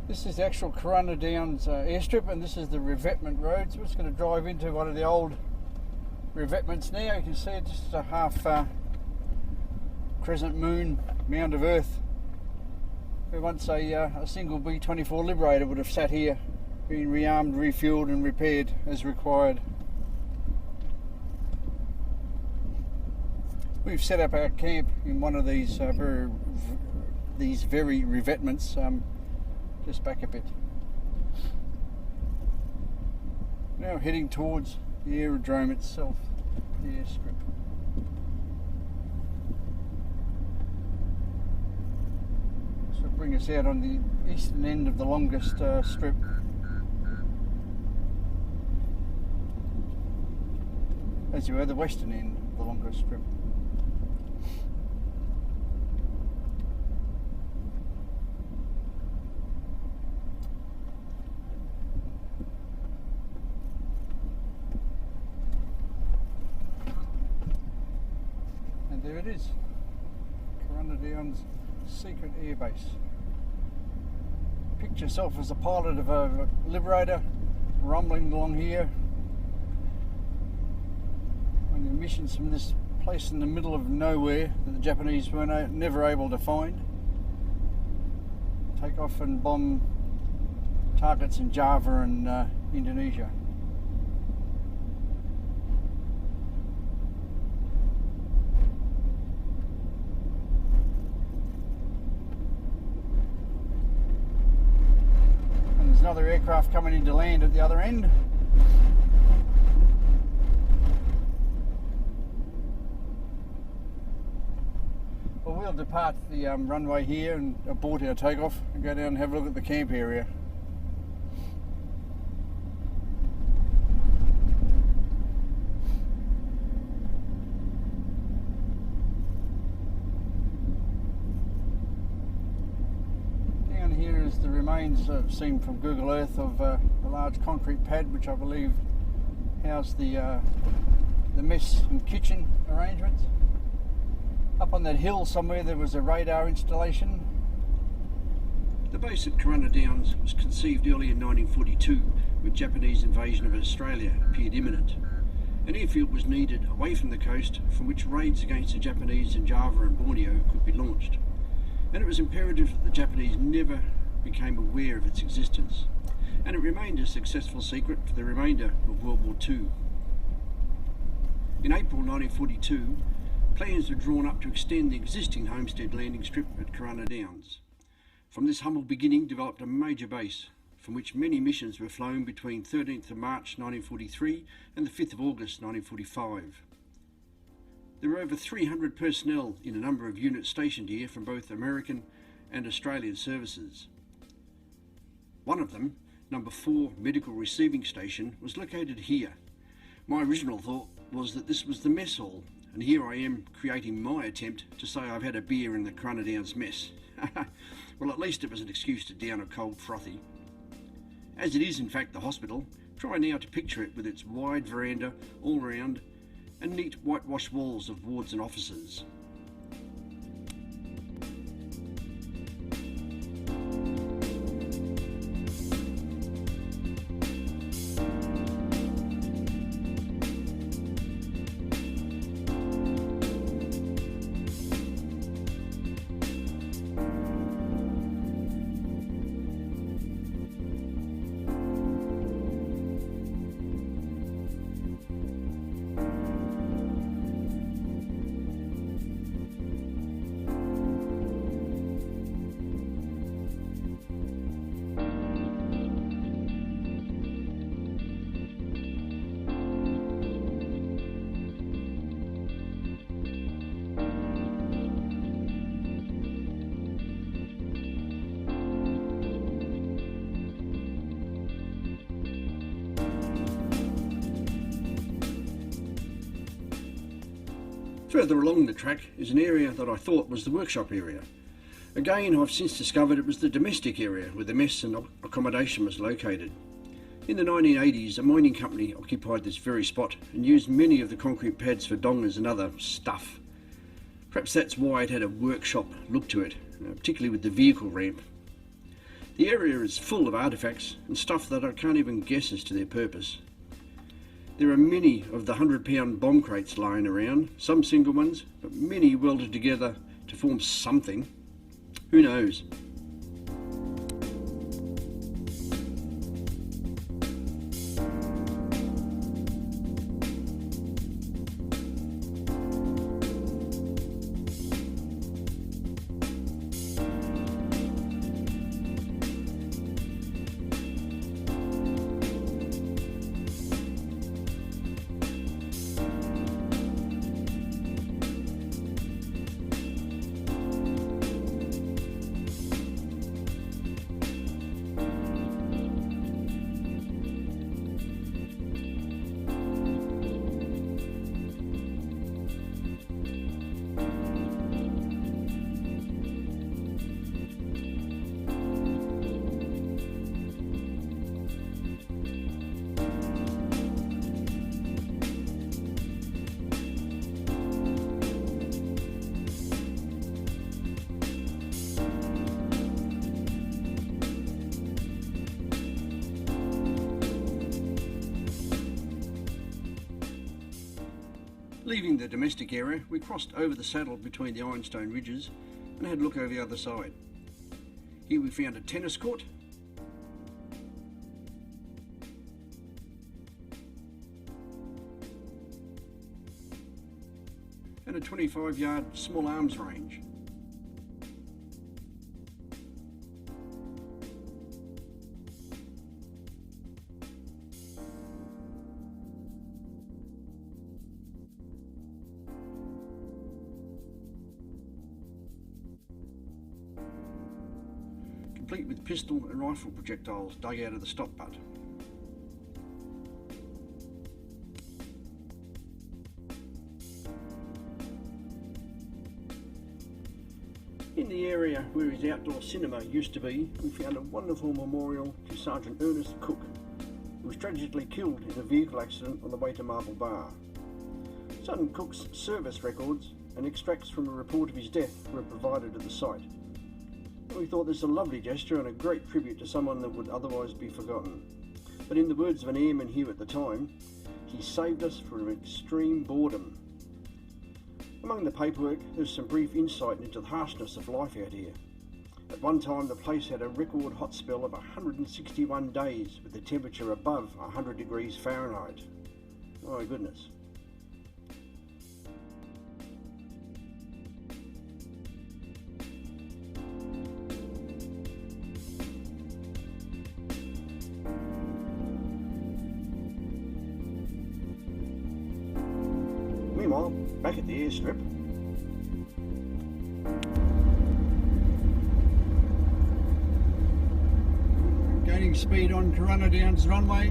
This is the actual Corunna Downs airstrip, and this is the revetment road. So we're just going to drive into one of the old revetments now. You can see it's just a half crescent moon mound of earth. Where once a single B24 Liberator would have sat here, been rearmed, refueled and repaired as required. We've set up our camp in one of these very revetments. Just back a bit. Now heading towards the aerodrome itself, the airstrip. This will bring us out on the eastern end of the longest strip. As you were, the western end of the longest strip. There it is, Corunna Downs secret airbase. Picture yourself as a pilot of a Liberator rumbling along here on your missions from this place in the middle of nowhere that the Japanese were never able to find. Take off and bomb targets in Java and Indonesia. Another aircraft coming into land at the other end. Well, we'll depart the runway here and abort our takeoff and go down and have a look at the camp area. Here is the remains seen from Google Earth of a large concrete pad, which I believe housed the mess and kitchen arrangements. Up on that hill somewhere there was a radar installation. The base at Corunna Downs was conceived early in 1942 when Japanese invasion of Australia appeared imminent. An airfield was needed away from the coast from which raids against the Japanese in Java and Borneo could be launched. And it was imperative that the Japanese never became aware of its existence, and it remained a successful secret for the remainder of World War II. In April 1942, plans were drawn up to extend the existing homestead landing strip at Corunna Downs. From this humble beginning developed a major base, from which many missions were flown between 13th of March 1943 and the 5th of August 1945. There were over 300 personnel in a number of units stationed here from both American and Australian services. One of them, number 4 Medical Receiving Station, was located here. My original thought was that this was the mess hall, and here I am creating my attempt to say I've had a beer in the Corunna Downs mess. Well, at least it was an excuse to down a cold frothy. As it is in fact the hospital, try now to picture it with its wide veranda all round and neat whitewashed walls of wards and offices. Further along the track is an area that I thought was the workshop area. Again, I've since discovered it was the domestic area where the mess and accommodation was located. In the 1980s, a mining company occupied this very spot and used many of the concrete pads for dongers and other stuff. Perhaps that's why it had a workshop look to it, particularly with the vehicle ramp. The area is full of artefacts and stuff that I can't even guess as to their purpose. There are many of the 100-pound bomb crates lying around, some single ones, but many welded together to form something. Who knows? Leaving the domestic area, we crossed over the saddle between the ironstone ridges and had a look over the other side. Here we found a tennis court, and a 25-yard small arms range. Complete with pistol and rifle projectiles dug out of the stop butt. In the area where his outdoor cinema used to be, we found a wonderful memorial to Sergeant Ernest Cook, who was tragically killed in a vehicle accident on the way to Marble Bar. Sergeant Cook's service records and extracts from a report of his death were provided at the site. We thought this a lovely gesture and a great tribute to someone that would otherwise be forgotten. But in the words of an airman here at the time, he saved us from extreme boredom. Among the paperwork, there's some brief insight into the harshness of life out here. At one time, the place had a record hot spell of 161 days with the temperature above 100 degrees Fahrenheit. My goodness. Meanwhile, back at the airstrip, gaining speed on Corunna Downs runway.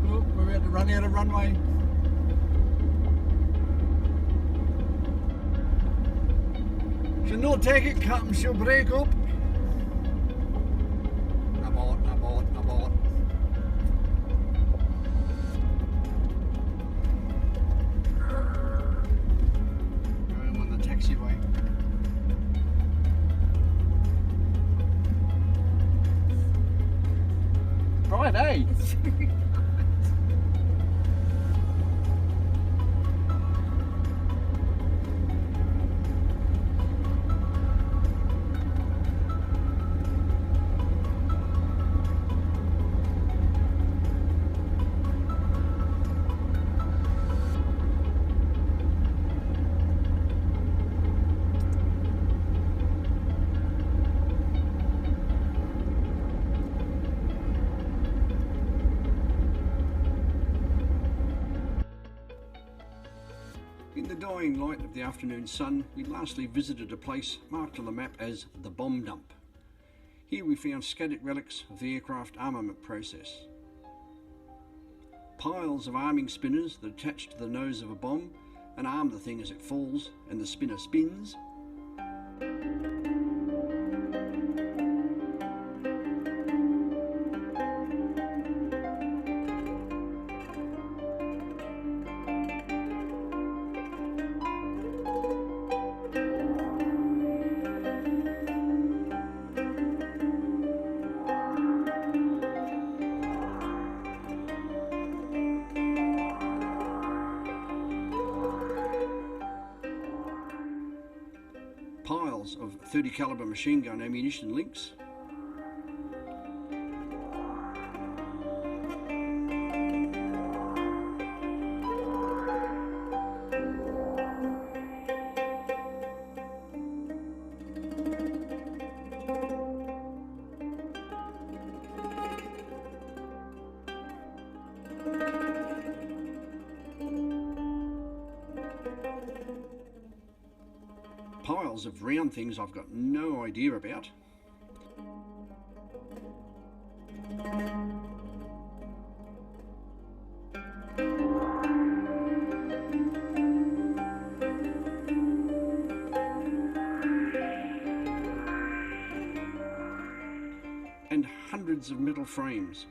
Oh, we're about to run out of runway. She'll not take it, Captain, she'll break up. Abort. Going on the taxiway. Right, eh? In the dying light of the afternoon sun, we lastly visited a place marked on the map as the bomb dump. Here we found scattered relics of the aircraft armament process. Piles of arming spinners that attach to the nose of a bomb and arm the thing as it falls and the spinner spins. piles of 30 calibre machine gun ammunition links, piles of round things I've got no idea about. And hundreds of metal frames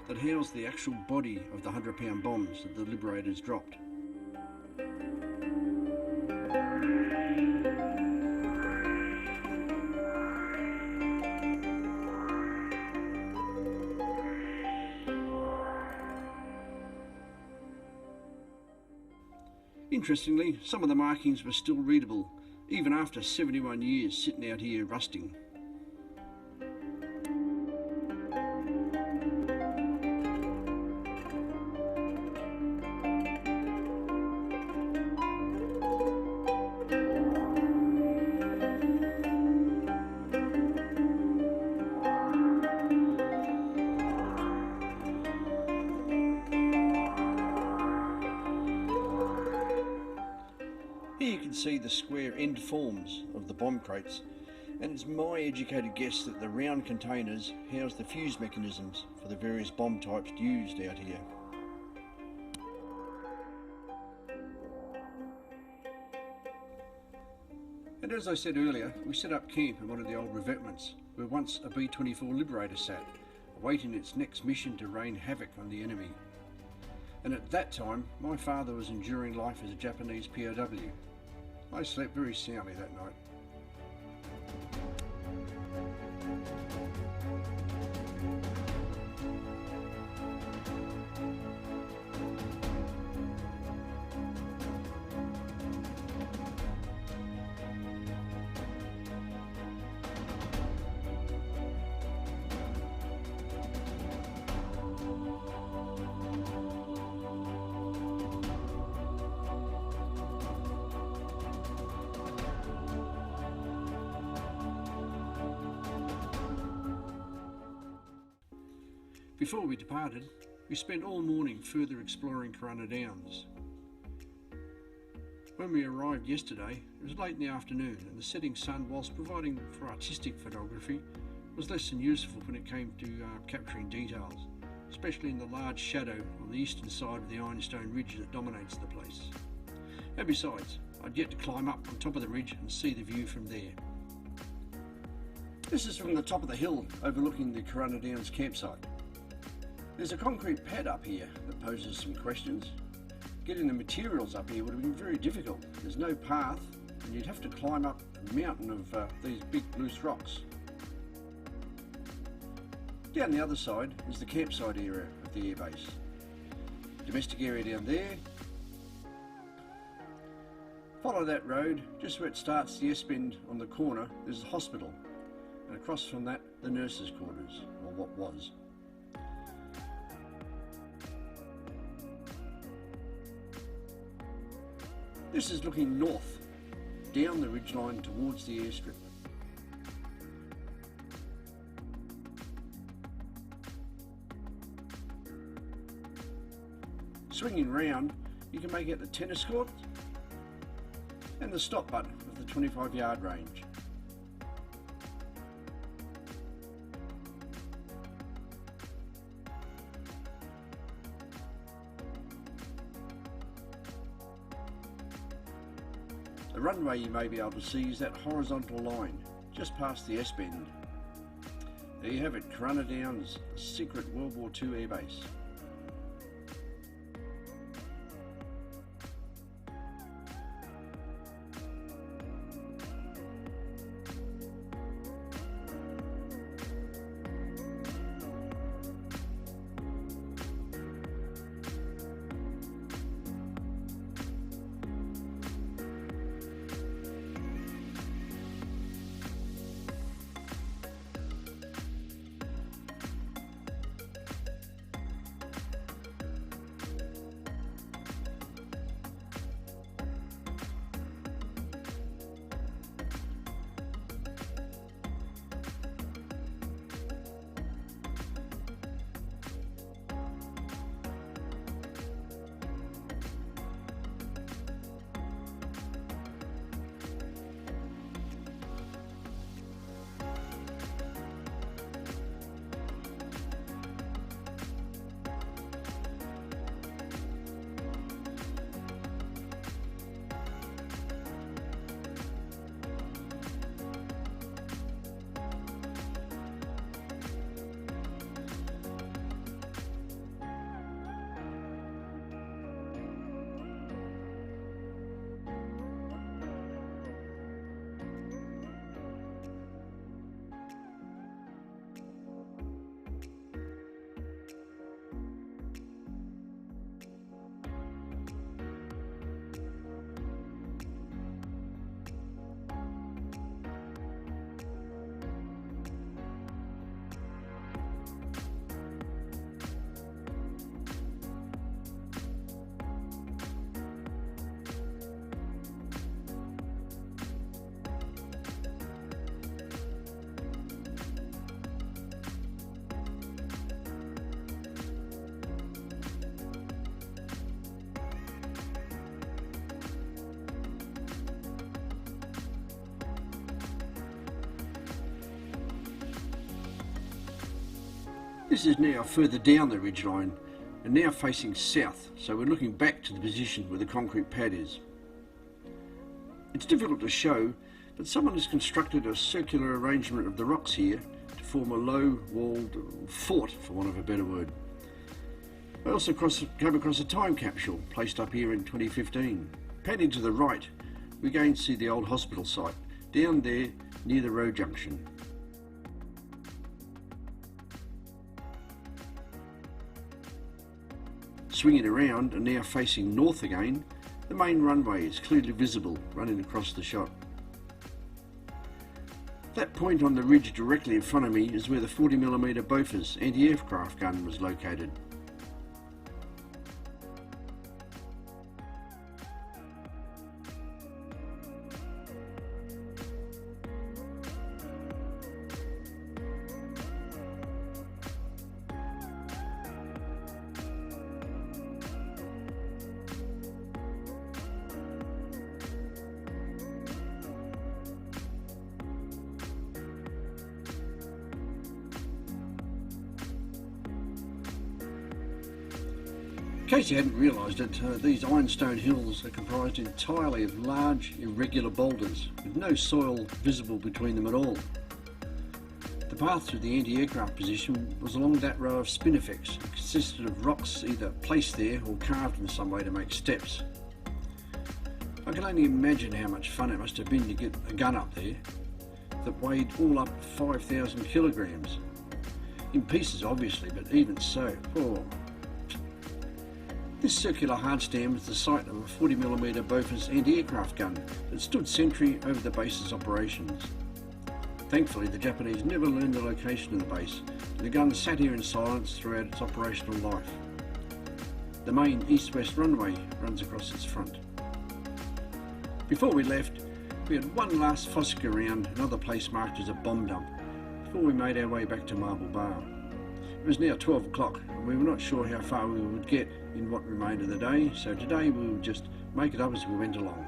that house the actual body of the 100-pound bombs that the Liberators dropped. Interestingly, some of the markings were still readable, even after 71 years sitting out here rusting. Here you can see the square end forms of the bomb crates, and it's my educated guess that the round containers house the fuse mechanisms for the various bomb types used out here. And as I said earlier, we set up camp in one of the old revetments where once a B24 Liberator sat, awaiting its next mission to rain havoc on the enemy. And at that time, my father was enduring life as a Japanese POW. I slept very soundly that night. Before we departed, we spent all morning further exploring Corunna Downs. When we arrived yesterday, it was late in the afternoon, and the setting sun, whilst providing for artistic photography, was less than useful when it came to capturing details, especially in the large shadow on the eastern side of the ironstone ridge that dominates the place. And besides, I'd yet to climb up on top of the ridge and see the view from there. This is from the top of the hill overlooking the Corunna Downs campsite. There's a concrete pad up here that poses some questions. Getting the materials up here would have been very difficult. There's no path, and you'd have to climb up a mountain of these big loose rocks. Down the other side is the campsite area of the airbase. Domestic area down there. Follow that road, just where it starts the S-bend on the corner, there's a hospital, and across from that, the nurses' quarters, or what was. This is looking north, down the ridgeline towards the airstrip. Swinging round, you can make out the tennis court and the stop button of the 25-yard range. The runway you may be able to see is that horizontal line, just past the S-bend. There you have it, Corunna Downs, a secret World War II airbase. This is now further down the ridgeline and now facing south, so we're looking back to the position where the concrete pad is. It's difficult to show, but someone has constructed a circular arrangement of the rocks here to form a low-walled fort, for want of a better word. I also came across a time capsule placed up here in 2015. Panning to the right, we again see the old hospital site, down there near the road junction. Swinging around and now facing north again, the main runway is clearly visible running across the shot. That point on the ridge directly in front of me is where the 40mm Bofors anti-aircraft gun was located. In case you hadn't realised it, these ironstone hills are comprised entirely of large, irregular boulders with no soil visible between them at all. The path to the anti-aircraft position was along that row of spinifex. It consisted of rocks either placed there or carved in some way to make steps. I can only imagine how much fun it must have been to get a gun up there that weighed all up 5,000 kilograms. In pieces obviously, but even so, oh. This circular hardstand was the site of a 40mm Bofors anti-aircraft gun that stood sentry over the base's operations. Thankfully, the Japanese never learned the location of the base, and the gun sat here in silence throughout its operational life. The main east-west runway runs across its front. Before we left, we had one last fossick around another place marked as a bomb dump before we made our way back to Marble Bar. It was now 12 o'clock and we were not sure how far we would get in what remained of the day, so today we would just make it up as we went along.